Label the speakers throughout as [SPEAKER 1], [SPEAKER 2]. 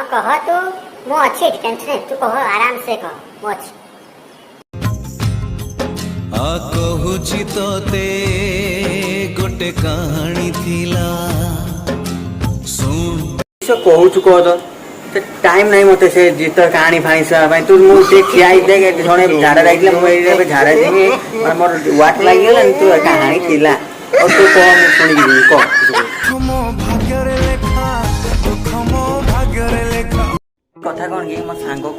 [SPEAKER 1] हाँ कह तू मु अच्छी टेंशन तू कह आराम से कह मु अच्छी
[SPEAKER 2] आ कहूची तोते गोटे कहानी थिला सुन
[SPEAKER 3] से कहूछु कह तो टाइम नहीं मते से जीत कहानी फाणी से भाई तू मु से खियाई दे के जने झाड़ा राखले मु एबे झाड़ा दे माने मोर वाट लाग गेला तू कहानी थिला और तू कह मु सुनी दी कह
[SPEAKER 2] खमो भाग्य रे लेखा तू खमो भाग्य रे लेखा
[SPEAKER 3] कथा कोन कि मो सांग को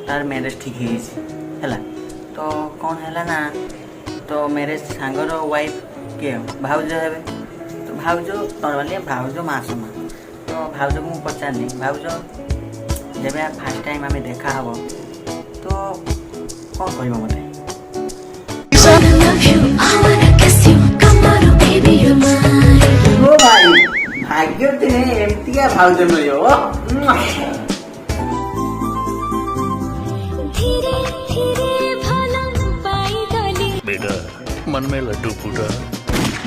[SPEAKER 3] तार मैरिज ठीक है हला तो कौन है ना तो मेरे सांगर वाइफ के भाउज हेबे तो भाउज नॉर्मली भाउज मासुमा तो भाउज को मुझे पचारनी भाउज जब फास्ट टाइम आम देखा हम तो कौन कह मत भाई भाग्य दिने एमती भाउज मिल
[SPEAKER 4] बेटा मन में लड्डू फूटा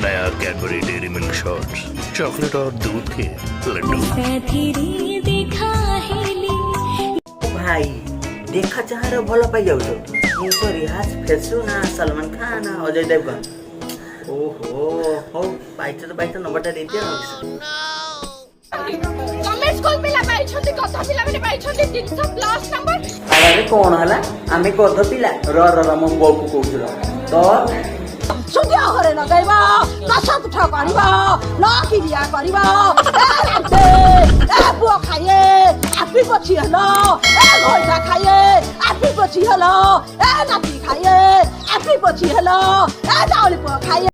[SPEAKER 4] नया Cadbury dairy milk shots chocolate और दूध के लड्डू
[SPEAKER 3] भाई देखा चाहे भल पाई जाऊ तो रिहाज फेसु ना सलमान खान ना अजय देवगन ओहो हो पाइछ तो पाइछ नंबरटा दे दिया
[SPEAKER 5] कमेंट स्कूल पिला पाइ छथि कथा पिला माने पाइ छथि 300 प्लस नंबर
[SPEAKER 3] अरे कौन हला आमे कथ पिला र म बो को कहउछल तो
[SPEAKER 5] सुदिया हरे लगाइबा दशत उठा करिबा लकिरिया करिबा ए बुआ खाइए आपी पछि हलो ए घोइसा खाइए आपी पछि हलो ए नाती खाइए आपी पछि हलो ए जाउली बुआ खाइए